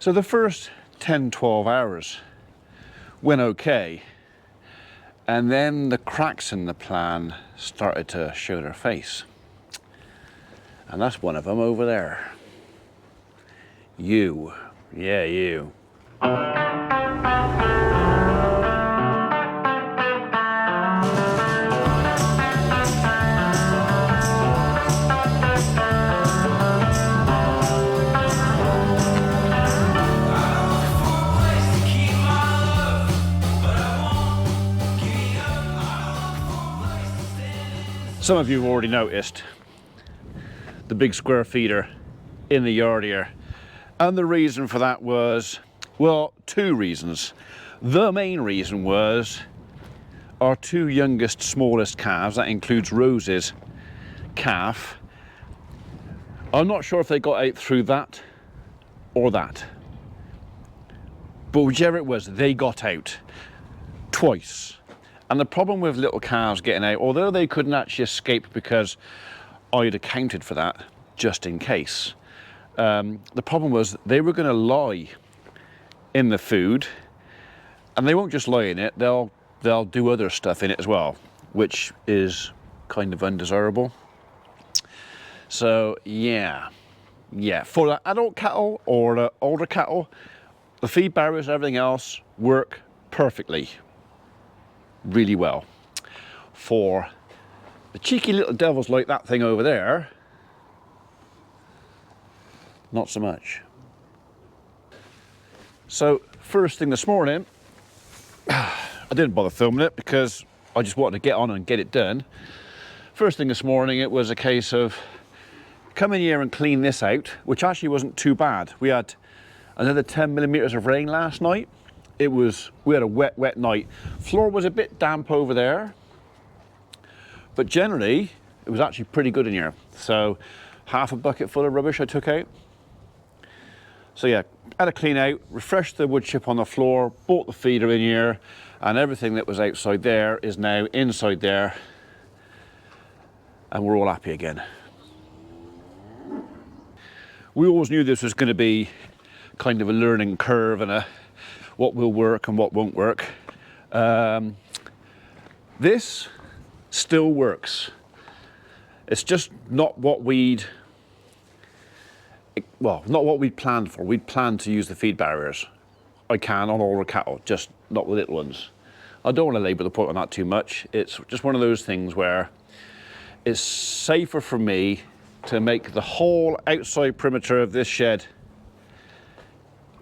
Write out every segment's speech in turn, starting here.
So the first 10, 12 hours went okay. And then the cracks in the plan started to show their face. And that's one of them over there. You. Yeah, you. Some of you have already noticed the big square feeder in the yard here. And the reason for that was, well, two reasons. The main reason was our two youngest, smallest calves, that includes Rose's calf. I'm not sure if they got out through that or that. But whichever it was, they got out twice. And the problem with little calves getting out, although they couldn't actually escape because I'd accounted for that, just in case, the problem was they were going to lie in the food, and they won't just lie in it, they'll do other stuff in it as well, which is kind of undesirable. So yeah, for the adult cattle or the older cattle, the feed barriers and everything else work perfectly, really well. For the cheeky little devils like that thing over there, not so much. So first thing this morning, I didn't bother filming it because I just wanted to get on and get it done. First thing this morning, it was a case of come in here and clean this out, which actually wasn't too bad. We had another 10 millimeters of rain last night. We had a wet night. Floor was a bit damp over there, but generally it was actually pretty good in here. So half a bucket full of rubbish I took out. So yeah, had a clean out, refreshed the wood chip on the floor, brought the feeder in here, and everything that was outside there is now inside there, and we're all happy again. We always knew this was going to be kind of a learning curve and what will work and what won't work. This still works. It's just not what we'd planned for. We'd planned to use the feed barriers. I can on older cattle, just not the little ones. I don't want to labour the point on that too much. It's just one of those things where it's safer for me to make the whole outside perimeter of this shed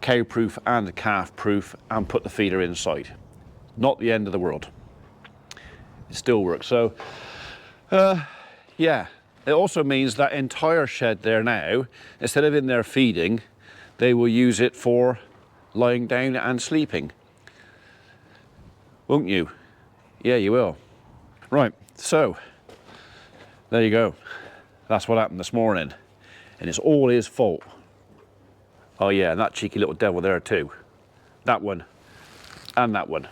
cow-proof and calf-proof and put the feeder inside. Not the end of the world. It still works. So, yeah. It also means that entire shed there now, instead of in there feeding, they will use it for lying down and sleeping. Won't you? Yeah, you will. Right, so, there you go. That's what happened this morning. And it's all his fault. Oh yeah, and that cheeky little devil there too. That one, and that one.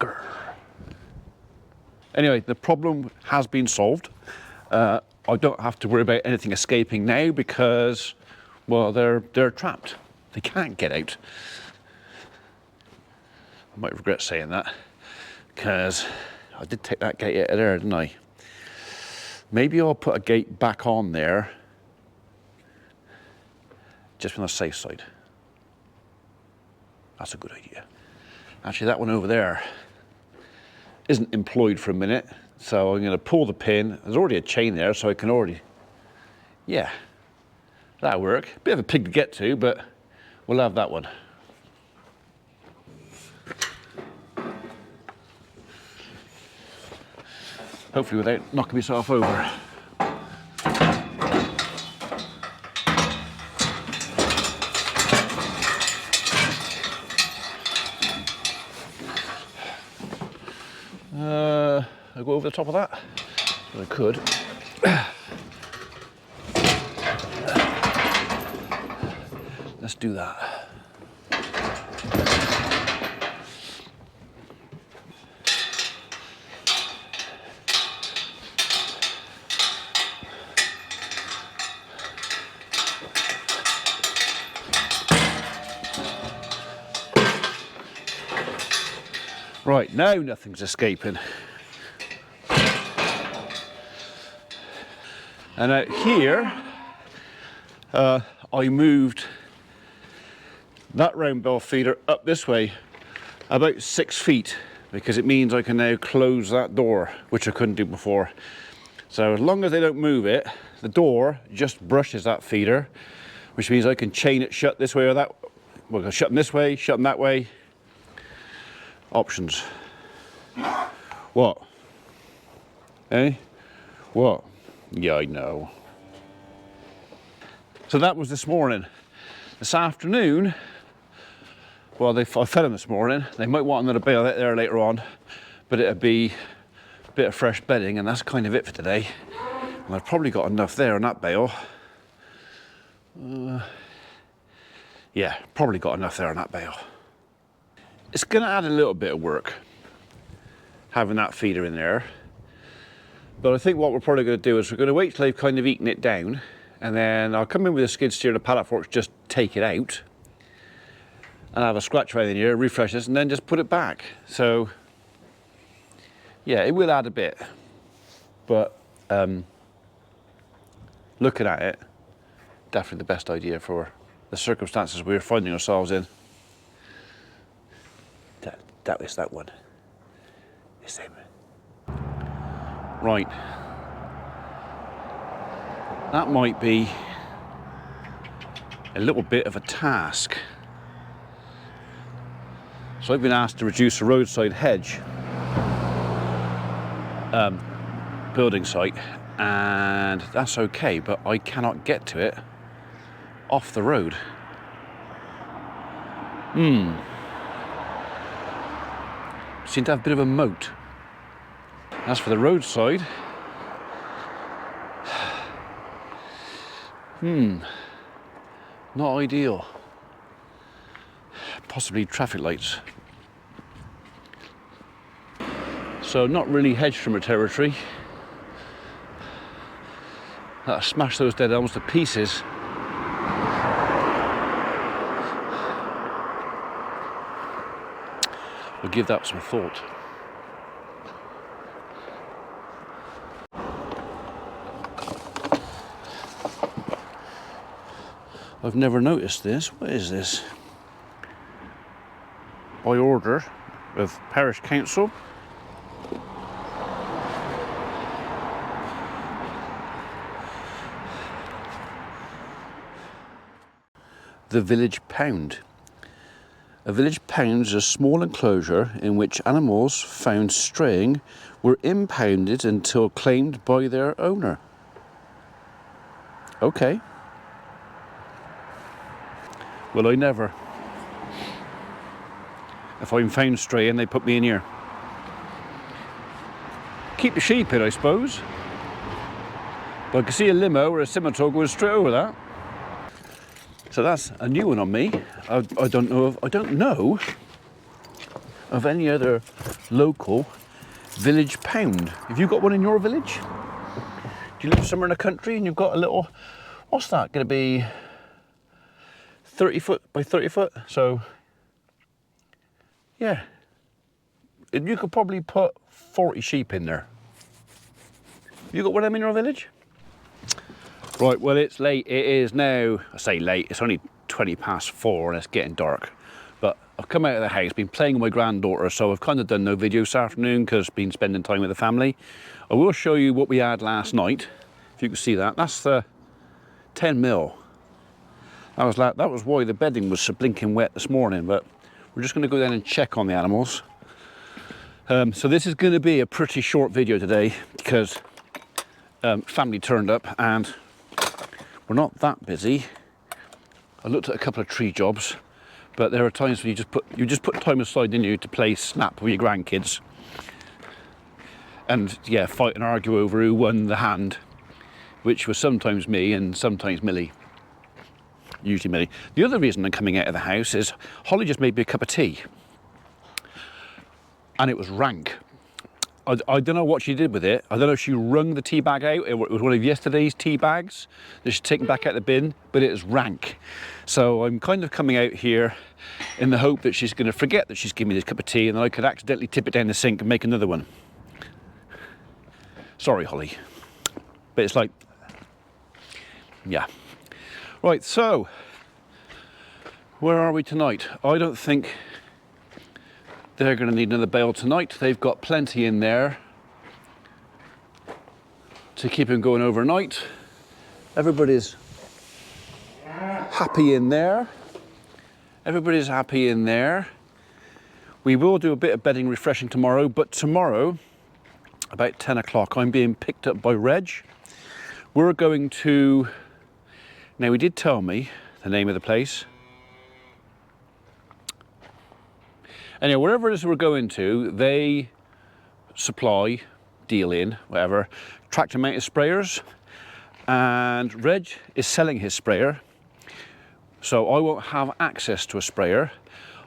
Grr. Anyway, the problem has been solved. I don't have to worry about anything escaping now because, well, they're trapped. They can't get out. I might regret saying that because I did take that gate out of there, didn't I? Maybe I'll put a gate back on there just on the safe side. That's a good idea. Actually, that one over there isn't employed for a minute, so I'm going to pull the pin. There's already a chain there, so I can already, yeah, that'll work. Bit of a pig to get to, but we'll have that one. Hopefully without knocking myself over. I'll go over the top of that. Well, I could. Let's do that. Right, now nothing's escaping. And out here, I moved that round bell feeder up this way about 6 feet, because it means I can now close that door, which I couldn't do before. So as long as they don't move it, the door just brushes that feeder, which means I can chain it shut this way or that. Well, shut them this way, shut them that way. Options. What? Eh? What? Yeah, I know. So that was this morning. This afternoon, well, I fed them this morning. They might want another bale out there later on, but it'd be a bit of fresh bedding, and that's kind of it for today. And I've probably got enough there on that bale. Yeah, probably got enough there on that bale. It's going to add a little bit of work, having that feeder in there. But I think what we're probably going to do is we're going to wait till they've kind of eaten it down, and then I'll come in with a skid steer and a pallet fork, just take it out, and have a scratch around in here, refresh this, and then just put it back. So, yeah, it will add a bit. But looking at it, definitely the best idea for the circumstances we're finding ourselves in. That is that one. It's him. Right. That might be a little bit of a task. So I've been asked to reduce a roadside hedge building site, and that's okay, but I cannot get to it off the road. Seem to have a bit of a moat. As for the roadside, not ideal. Possibly traffic lights. So not really hedge trimmer territory. That'll smash those dead elms to pieces. We'll give that some thought. I've never noticed this. What is this? By order of Parish Council. The village pound. A village pound is a small enclosure in which animals found straying were impounded until claimed by their owner. Okay. Well, I never. If I'm found straying, they put me in here. Keep the sheep in, I suppose. But I can see a limo or a scimitar going straight over that. So that's a new one on me. I don't know of any other local village pound. Have you got one in your village? Do you live somewhere in the country and you've got a little, what's that going to be? 30 foot by 30 foot? So, yeah. You could probably put 40 sheep in there. You got one of them in your village? Right, well, it's late. It is now, I say late, it's only 4:20 and it's getting dark. But I've come out of the house, been playing with my granddaughter, so I've kind of done no video this afternoon because I've been spending time with the family. I will show you what we had last night, if you can see that. That's the 10 mil. That was why the bedding was so blinking wet this morning, but we're just going to go down and check on the animals. So this is going to be a pretty short video today because family turned up and we're not that busy. I looked at a couple of tree jobs, but there are times when you just put time aside, didn't you, to play snap with your grandkids, and yeah, fight and argue over who won the hand, which was sometimes me and sometimes Millie. Usually Millie. The other reason I'm coming out of the house is Holly just made me a cup of tea, and it was rank. I don't know what she did with it. I don't know if she wrung the tea bag out. It was one of yesterday's tea bags that she's taken back out the bin, but it is rank. So I'm kind of coming out here in the hope that she's going to forget that she's given me this cup of tea and then I could accidentally tip it down the sink and make another one. Sorry, Holly. But it's like, yeah. Right, so, where are we tonight? I don't think they're going to need another bale tonight. They've got plenty in there to keep them going overnight. Everybody's happy in there. Everybody's happy in there. We will do a bit of bedding refreshing tomorrow, but tomorrow, about 10 o'clock, I'm being picked up by Reg. We're going to, now he did tell me the name of the place. Anyway, wherever it is we're going to, they supply, deal in, whatever, tractor mounted sprayers. And Reg is selling his sprayer, so I won't have access to a sprayer.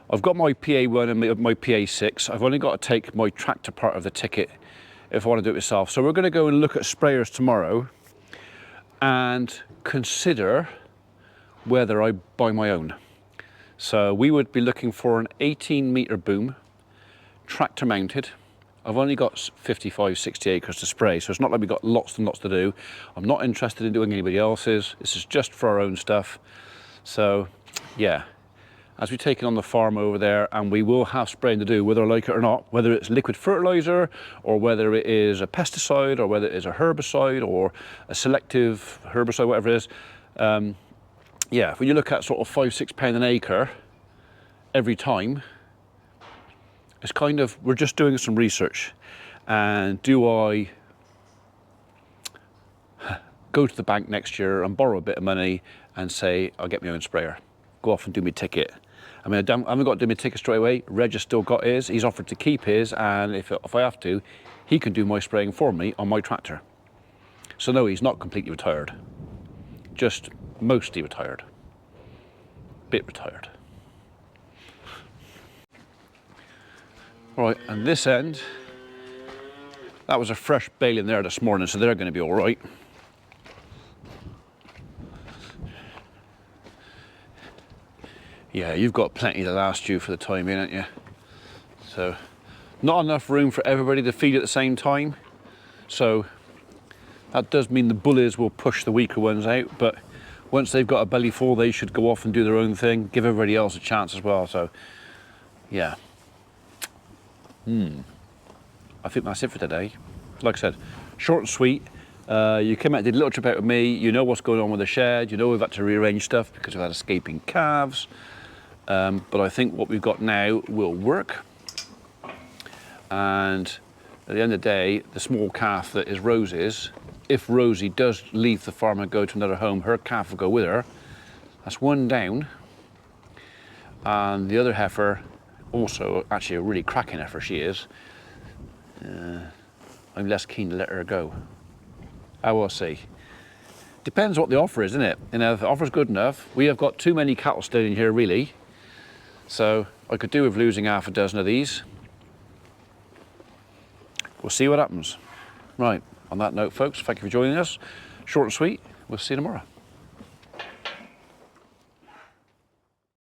I've got my PA1 and my PA6. I've only got to take my tractor part of the ticket if I want to do it myself. So we're going to go and look at sprayers tomorrow and consider whether I buy my own. So we would be looking for an 18-metre boom, tractor mounted. I've only got 55, 60 acres to spray, so it's not like we've got lots and lots to do. I'm not interested in doing anybody else's. This is just for our own stuff. So, yeah, as we take it on the farm over there, and we will have spraying to do, whether I like it or not, whether it's liquid fertilizer, or whether it is a pesticide, or whether it is a herbicide, or a selective herbicide, whatever it is. Yeah, when you look at sort of £5, £6 an acre every time, it's kind of, we're just doing some research. And do I go to the bank next year and borrow a bit of money and say, I'll get my own sprayer, go off and do my ticket? I mean, I haven't got to do my ticket straight away. Reg has still got his. He's offered to keep his, and if I have to, he can do my spraying for me on my tractor. So no, he's not completely retired. Just mostly retired. Bit retired. Right, and this end, that was a fresh bale in there this morning, so they're going to be all right. Yeah, you've got plenty to last you for the time being, haven't you? So, not enough room for everybody to feed at the same time. So, that does mean the bullies will push the weaker ones out, but once they've got a belly full, they should go off and do their own thing, give everybody else a chance as well. So, yeah. I think that's it for today. Like I said, short and sweet. You came out, did a little trip out with me. You know what's going on with the shed. You know we've had to rearrange stuff because we've had escaping calves. But I think what we've got now will work. And at the end of the day, the small calf that is Rosie's, if Rosie does leave the farm and go to another home, her calf will go with her. That's one down. And the other heifer, also actually a really cracking heifer she is. I'm less keen to let her go. I will see. Depends what the offer is, isn't it? You know, if the offer's good enough, we have got too many cattle staying here really. So I could do with losing half a dozen of these. We'll see what happens. Right, on that note, folks, thank you for joining us. Short and sweet, we'll see you tomorrow.